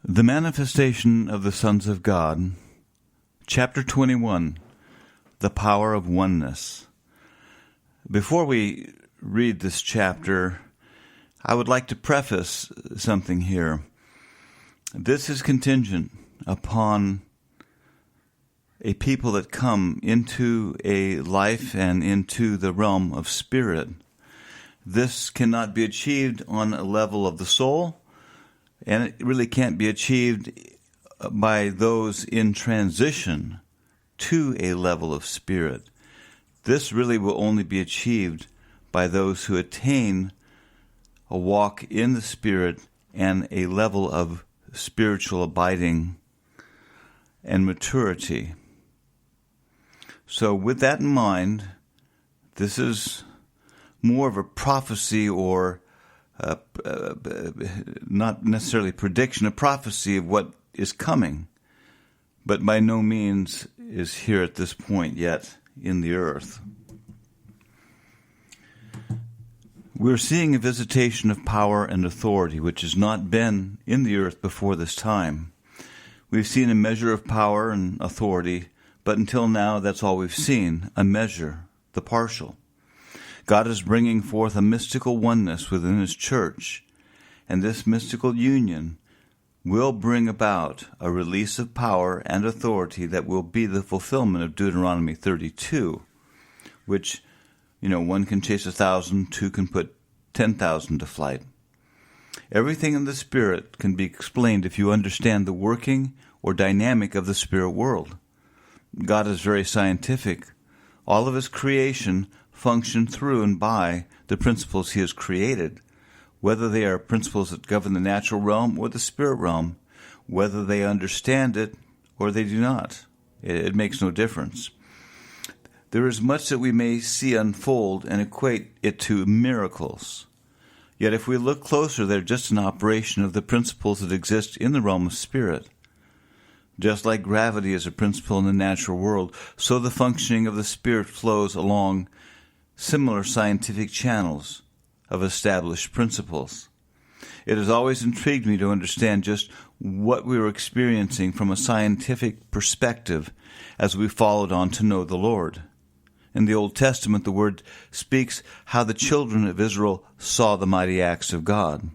The Manifestation of the Sons of God, Chapter 21, The Power of Oneness. Before we read this chapter, I would like to preface something here. This is contingent upon a people that come into a life and into the realm of spirit. This cannot be achieved on a level of the soul, and it really can't be achieved by those in transition to a level of spirit. This really will only be achieved by those who attain a walk in the Spirit and a level of spiritual abiding and maturity. So with that in mind, this is more of a prophecy or not necessarily prediction, a prophecy of what is coming, but by no means is here at this point yet in the earth. We're seeing a visitation of power and authority which has not been in the earth before this time. We've seen a measure of power and authority, but until now that's all we've seen, a measure, the partial. God is bringing forth a mystical oneness within His church, and this mystical union will bring about a release of power and authority that will be the fulfillment of Deuteronomy 32, which, one can chase 1,000, two can put 10,000 to flight. Everything in the Spirit can be explained if you understand the working or dynamic of the spirit world. God is very scientific. All of His creation function through and by the principles He has created, whether they are principles that govern the natural realm or the spirit realm, whether they understand it or they do not. It makes no difference. There is much that we may see unfold and equate it to miracles. Yet if we look closer, they're just an operation of the principles that exist in the realm of spirit. Just like gravity is a principle in the natural world, so the functioning of the spirit flows along similar scientific channels of established principles. It has always intrigued me to understand just what we were experiencing from a scientific perspective as we followed on to know the Lord. In the Old Testament, the Word speaks how the children of Israel saw the mighty acts of God.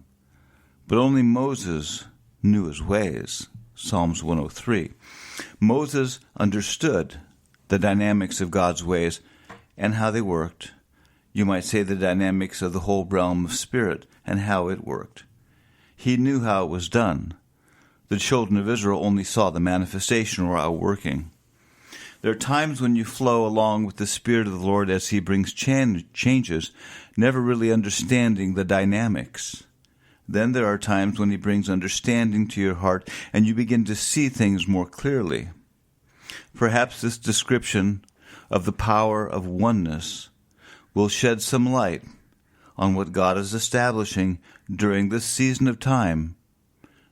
But only Moses knew His ways. Psalms 103. Moses understood the dynamics of God's ways and how they worked. You might say the dynamics of the whole realm of spirit and how it worked. He knew how it was done. The children of Israel only saw the manifestation or outworking. There are times when you flow along with the Spirit of the Lord as He brings changes, never really understanding the dynamics. Then there are times when He brings understanding to your heart and you begin to see things more clearly. Perhaps this description of the power of oneness will shed some light on what God is establishing during this season of time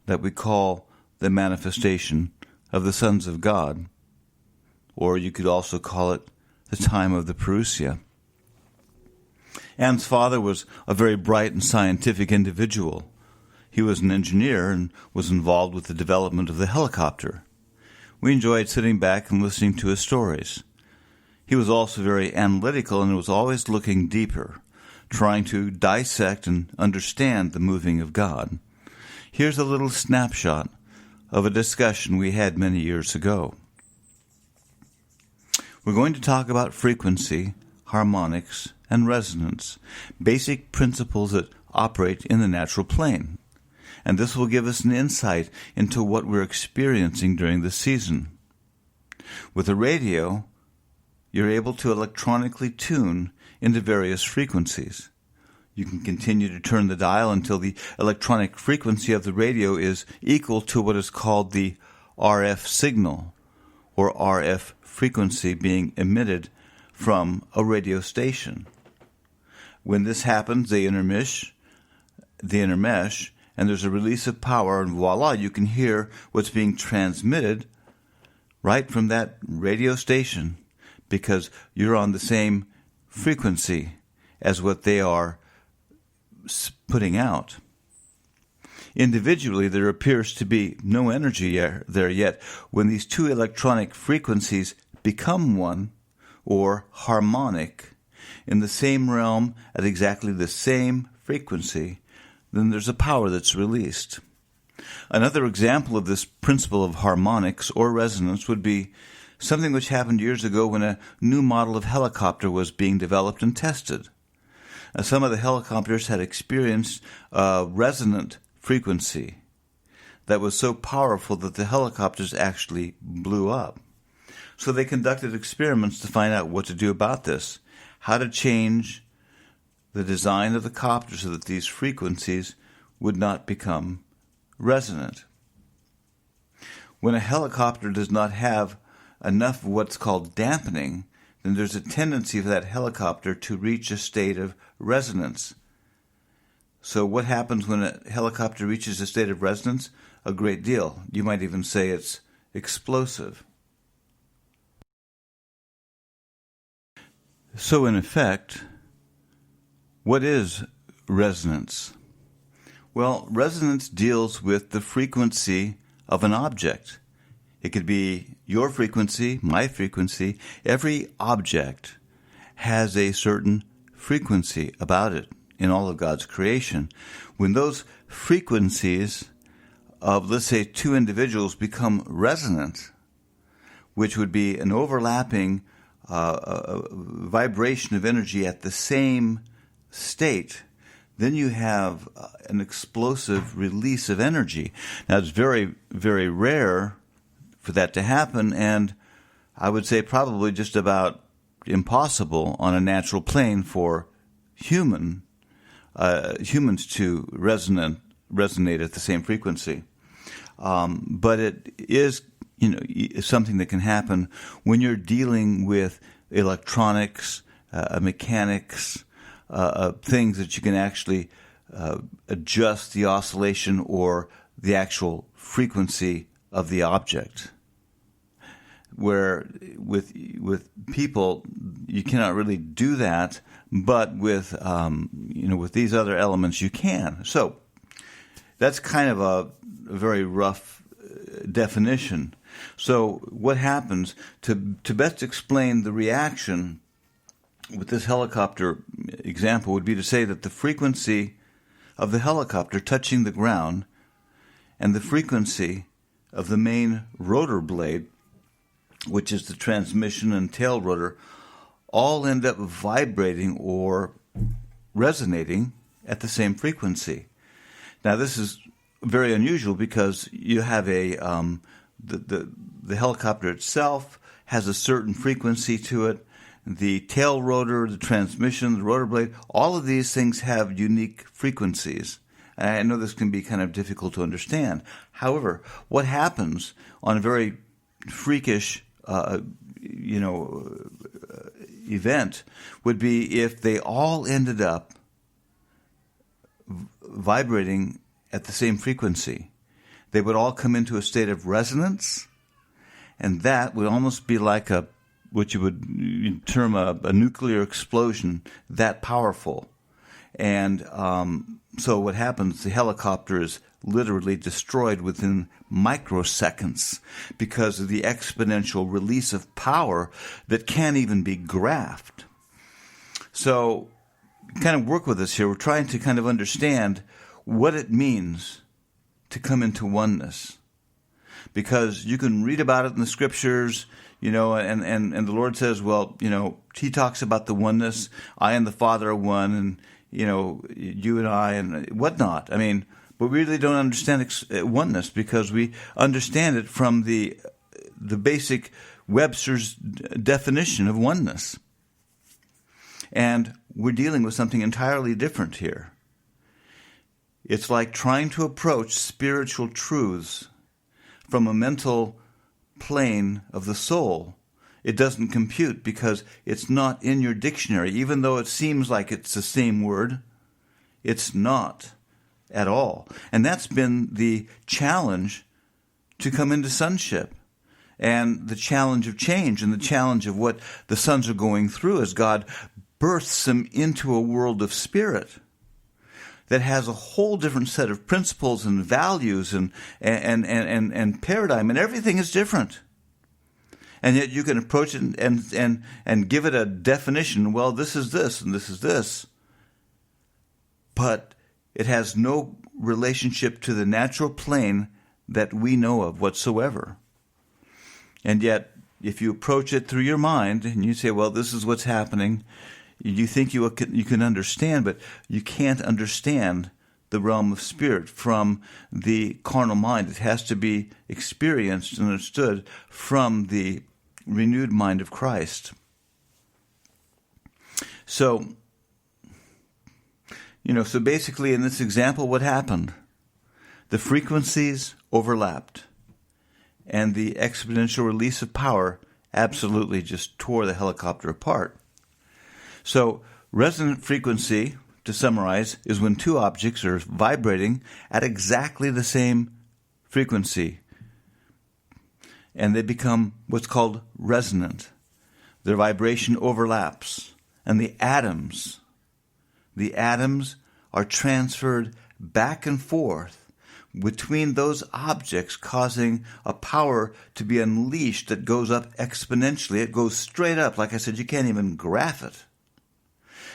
that we call the manifestation of the sons of God, or you could also call it the time of the parousia. Anne's father was a very bright and scientific individual. He was an engineer and was involved with the development of the helicopter. We enjoyed sitting back and listening to his stories. He was also very analytical and was always looking deeper, trying to dissect and understand the moving of God. Here's a little snapshot of a discussion we had many years ago. We're going to talk about frequency, harmonics, and resonance, basic principles that operate in the natural plane. And this will give us an insight into what we're experiencing during this season. With a radio, you're able to electronically tune into various frequencies. You can continue to turn the dial until the electronic frequency of the radio is equal to what is called the RF signal, or RF frequency being emitted from a radio station. When this happens, they intermesh, and there's a release of power, and voila, you can hear what's being transmitted right from that radio station, because you're on the same frequency as what they are putting out. Individually, there appears to be no energy there yet. When these two electronic frequencies become one, or harmonic, in the same realm at exactly the same frequency, then there's a power that's released. Another example of this principle of harmonics or resonance would be something which happened years ago when a new model of helicopter was being developed and tested. Some of the helicopters had experienced a resonant frequency that was so powerful that the helicopters actually blew up. So they conducted experiments to find out what to do about this, how to change the design of the copter so that these frequencies would not become resonant. When a helicopter does not have enough of what's called dampening, then there's a tendency for that helicopter to reach a state of resonance. So what happens when a helicopter reaches a state of resonance? A great deal. You might even say it's explosive. So in effect, what is resonance? Well, resonance deals with the frequency of an object. It could be your frequency, my frequency. Every object has a certain frequency about it in all of God's creation. When those frequencies of, let's say, two individuals become resonant, which would be an overlapping vibration of energy at the same state, then you have an explosive release of energy. Now, it's very, very rare for that to happen, and I would say probably just about impossible on a natural plane for humans to resonate at the same frequency. But it is, something that can happen when you're dealing with electronics, mechanics, things that you can actually adjust the oscillation or the actual frequency of the object. Where with people you cannot really do that, but with with these other elements you can. So that's kind of a very rough definition. So what happens to best explain the reaction with this helicopter example would be to say that the frequency of the helicopter touching the ground and the frequency of the main rotor blade, which is the transmission and tail rotor, all end up vibrating or resonating at the same frequency. Now, this is very unusual because you have the helicopter itself has a certain frequency to it. The tail rotor, the transmission, the rotor blade, all of these things have unique frequencies. And I know this can be kind of difficult to understand. However, what happens on a very freakish event would be if they all ended up vibrating at the same frequency. They would all come into a state of resonance, and that would almost be like what you would term a nuclear explosion, that powerful. And so what happens, the helicopter is literally destroyed within microseconds because of the exponential release of power that can't even be graphed. So kind of work with us here. We're trying to kind of understand what it means to come into oneness. Because you can read about it in the scriptures, and the Lord says, well, he talks about the oneness, I and the Father are one, and, you and I and whatnot. I mean, but we really don't understand oneness because we understand it from the basic Webster's definition of oneness. And we're dealing with something entirely different here. It's like trying to approach spiritual truths from a mental plane of the soul. It doesn't compute because it's not in your dictionary. Even though it seems like it's the same word, it's not at all. And that's been the challenge to come into sonship, and the challenge of change, and the challenge of what the sons are going through as God births them into a world of spirit. that has a whole different set of principles and values and paradigm, and everything is different. And yet you can approach it and give it a definition. Well, this is this and this is this. But it has no relationship to the natural plane that we know of whatsoever. And yet, if you approach it through your mind and you say, well, this is what's happening, you think you can understand, but you can't understand the realm of spirit from the carnal mind. It has to be experienced and understood from the renewed mind of Christ. So basically in this example, what happened? The frequencies overlapped, and the exponential release of power absolutely just tore the helicopter apart. So resonant frequency, to summarize, is when two objects are vibrating at exactly the same frequency, and they become what's called resonant. Their vibration overlaps, and the atoms are transferred back and forth between those objects, causing a power to be unleashed that goes up exponentially. It goes straight up. Like I said, you can't even graph it.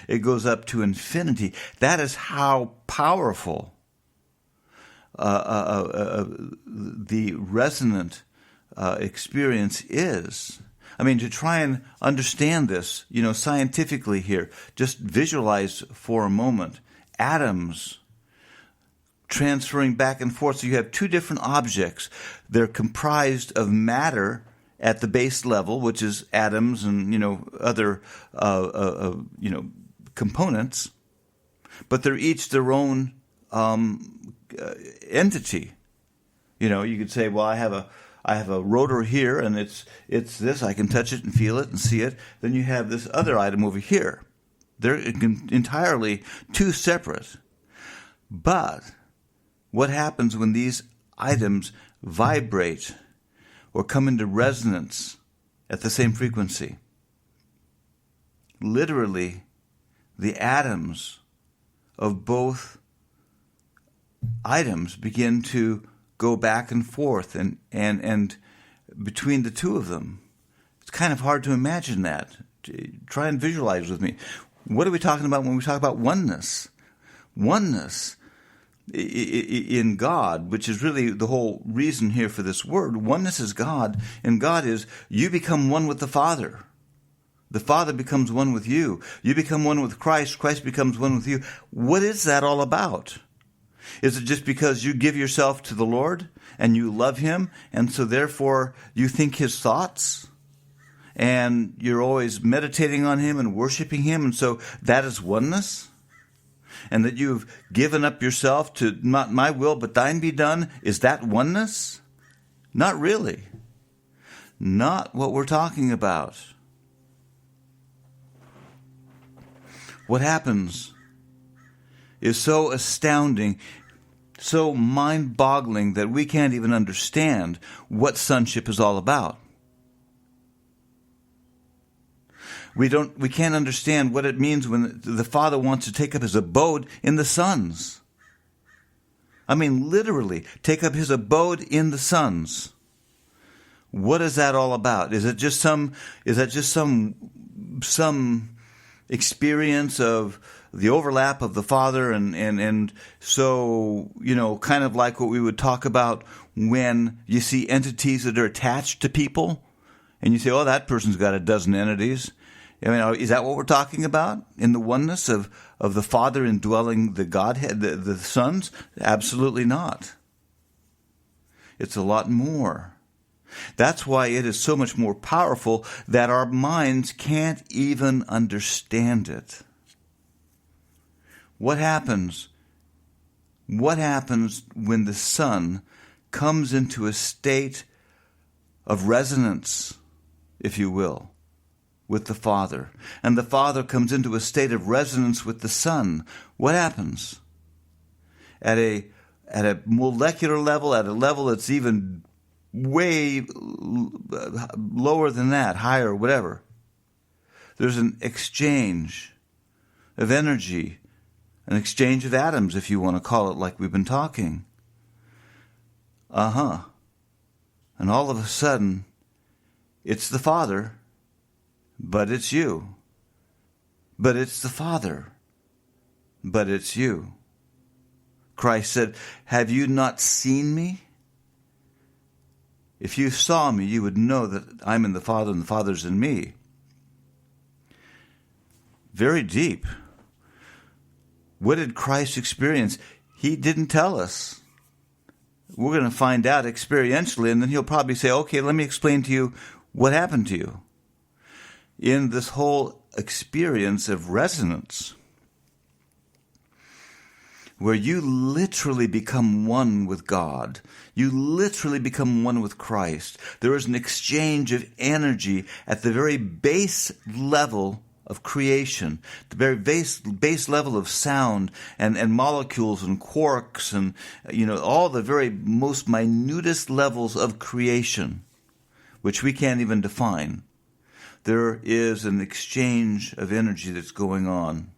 It goes up to infinity. That is how powerful the resonant experience is. I mean, to try and understand this, scientifically here, just visualize for a moment atoms transferring back and forth. So you have two different objects. They're comprised of matter at the base level, which is atoms and, other, components, but they're each their own entity. You could say, well, I have a rotor here, and it's this. I can touch it and feel it and see it. Then you have this other item over here. They're entirely two separate. But what happens when these items vibrate or come into resonance at the same frequency? Literally, the atoms of both items begin to go back and forth and between the two of them. It's kind of hard to imagine that. Try and visualize with me. What are we talking about when we talk about oneness? Oneness in God, which is really the whole reason here for this word. Oneness is God, and God is you become one with the Father. The Father becomes one with you. You become one with Christ. Christ becomes one with you. What is that all about? Is it just because you give yourself to the Lord and you love Him, and so therefore you think His thoughts, and you're always meditating on Him and worshiping Him, and so that is oneness? And that you've given up yourself to not my will but thine be done? Is that oneness? Not really. Not what we're talking about. What happens is so astounding, so mind-boggling that we can't even understand what sonship is all about. We can't understand what it means when the Father wants to take up His abode in the sons. I mean, literally, take up His abode in the sons. What is that all about? Is that just some experience of the overlap of the Father and so, kind of like what we would talk about when you see entities that are attached to people and you say, oh, that person's got a dozen entities. I mean, is that what we're talking about in the oneness of the Father indwelling the Godhead, the sons? Absolutely not. It's a lot more. That's why it is so much more powerful that our minds can't even understand it. What happens? What happens when the Son comes into a state of resonance, if you will, with the Father, and the Father comes into a state of resonance with the Son? What happens? At a molecular level, at a level that's even way lower than that, higher, whatever. There's an exchange of energy, An exchange of atoms, if you want to call it like we've been talking. And all of a sudden, it's the Father, but it's you. But it's the Father, but it's you. Christ said, have you not seen me? If you saw me, you would know that I'm in the Father and the Father's in me. Very deep. What did Christ experience? He didn't tell us. We're going to find out experientially, and then he'll probably say, okay, let me explain to you what happened to you. In this whole experience of resonance, where you literally become one with God, you literally become one with Christ. There is an exchange of energy at the very base level of creation, the very base level of sound and molecules and quarks and, all the very most minutest levels of creation, which we can't even define. There is an exchange of energy that's going on.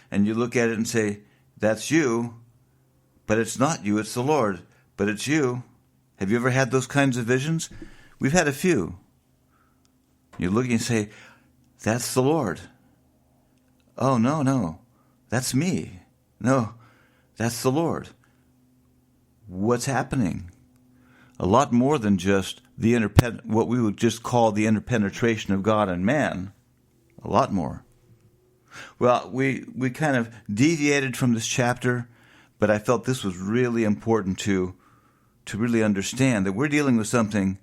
And you look at it and say, that's you, but it's not you, it's the Lord, but it's you. Have you ever had those kinds of visions? We've had a few. You look and you say, that's the Lord. Oh, no, that's me. No, that's the Lord. What's happening? A lot more than just what we would just call the interpenetration of God and man. A lot more. Well, we kind of deviated from this chapter, but I felt this was really important to really understand that we're dealing with something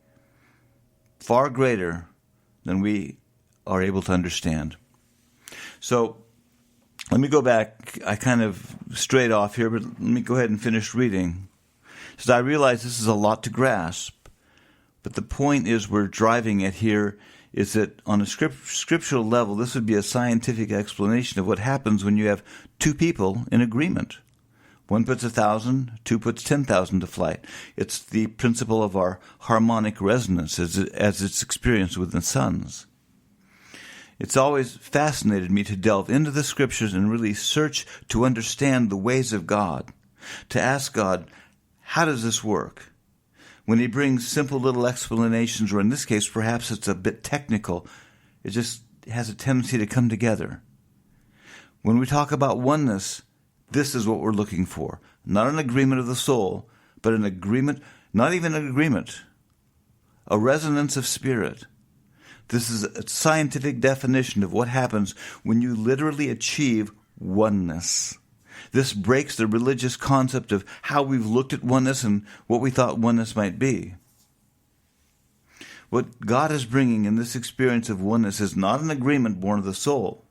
far greater than we are able to understand. So let me go back. I kind of strayed off here, but let me go ahead and finish reading. So I realize this is a lot to grasp, but the point is we're driving at here is that on a scriptural level, this would be a scientific explanation of what happens when you have two people in agreement. One puts 1,000, two puts 10,000 to flight. It's the principle of our harmonic resonance as it's experienced with the suns. It's always fascinated me to delve into the scriptures and really search to understand the ways of God, to ask God, how does this work? When he brings simple little explanations, or in this case, perhaps it's a bit technical, it just has a tendency to come together. When we talk about oneness, this is what we're looking for. Not an agreement of the soul, but an agreement, not even an agreement, a resonance of spirit. This is a scientific definition of what happens when you literally achieve oneness. This breaks the religious concept of how we've looked at oneness and what we thought oneness might be. What God is bringing in this experience of oneness is not an agreement born of the soul.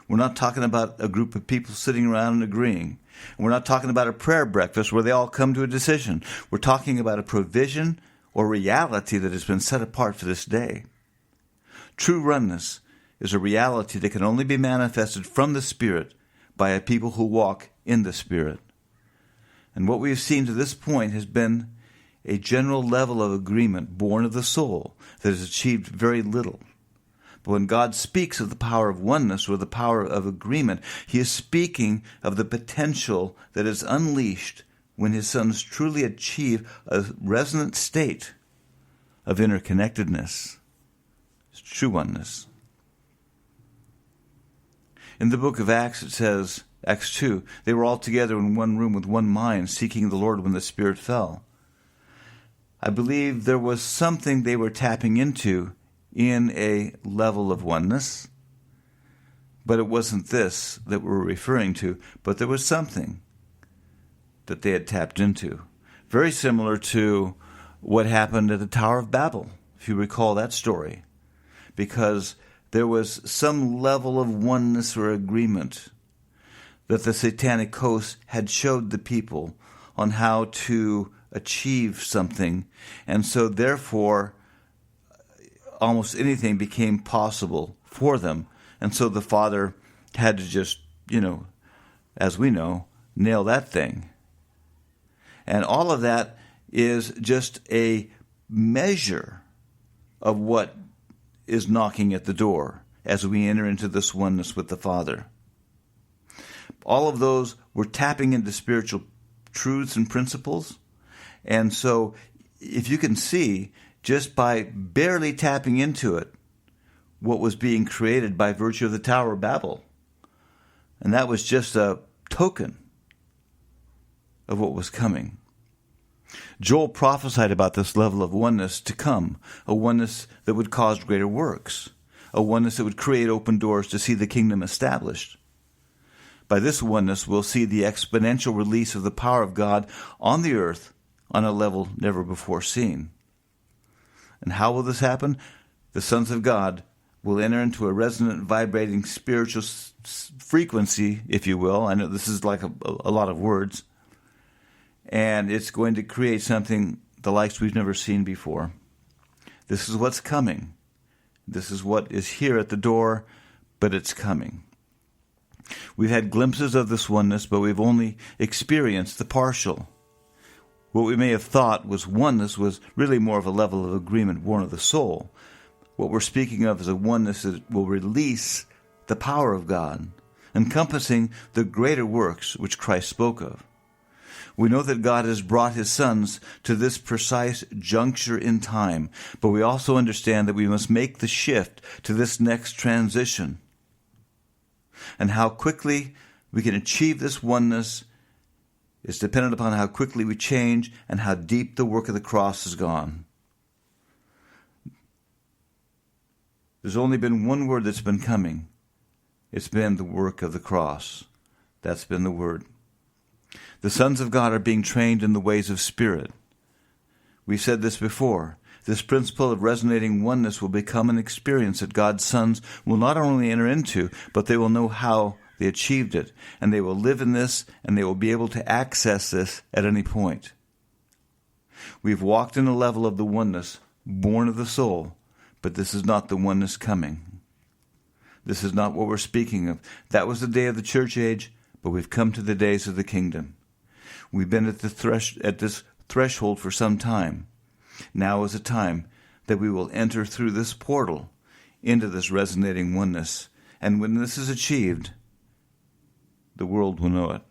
We're not talking about a group of people sitting around and agreeing. We're not talking about a prayer breakfast where they all come to a decision. We're talking about a provision or reality that has been set apart for this day. True oneness is a reality that can only be manifested from the Spirit by a people who walk in the Spirit. And what we have seen to this point has been a general level of agreement born of the soul that has achieved very little. But when God speaks of the power of oneness or the power of agreement, he is speaking of the potential that is unleashed when his sons truly achieve a resonant state of interconnectedness. It's true oneness. In the book of Acts, it says, Acts 2, they were all together in one room with one mind, seeking the Lord when the Spirit fell. I believe there was something they were tapping into in a level of oneness, but it wasn't this that we're referring to, but there was something that they had tapped into. Very similar to what happened at the Tower of Babel, if you recall that story, because there was some level of oneness or agreement that the satanic host had showed the people on how to achieve something, and so therefore almost anything became possible for them. And so the Father had to just, as we know, nail that thing. And all of that is just a measure of what is knocking at the door as we enter into this oneness with the Father. All of those were tapping into spiritual truths and principles. And so if you can see, just by barely tapping into it, what was being created by virtue of the Tower of Babel. And that was just a token of what was coming. Joel prophesied about this level of oneness to come, a oneness that would cause greater works, a oneness that would create open doors to see the kingdom established. By this oneness, we'll see the exponential release of the power of God on the earth on a level never before seen. And how will this happen? The sons of God will enter into a resonant, vibrating spiritual frequency, if you will. I know this is like a lot of words. And it's going to create something the likes we've never seen before. This is what's coming. This is what is here at the door, but it's coming. We've had glimpses of this oneness, but we've only experienced the partial. What we may have thought was oneness was really more of a level of agreement born of the soul. What we're speaking of is a oneness that will release the power of God, encompassing the greater works which Christ spoke of. We know that God has brought his sons to this precise juncture in time, but we also understand that we must make the shift to this next transition. And how quickly we can achieve this oneness is dependent upon how quickly we change and how deep the work of the cross has gone. There's only been one word that's been coming. It's been the work of the cross. That's been the word. The sons of God are being trained in the ways of spirit. We said this before. This principle of resonating oneness will become an experience that God's sons will not only enter into, but they will know how they achieved it. And they will live in this, and they will be able to access this at any point. We've walked in a level of the oneness born of the soul, but this is not the oneness coming. This is not what we're speaking of. That was the day of the church age, but we've come to the days of the kingdom. We've been at this threshold for some time. Now is a time that we will enter through this portal into this resonating oneness. And when this is achieved, the world will know it.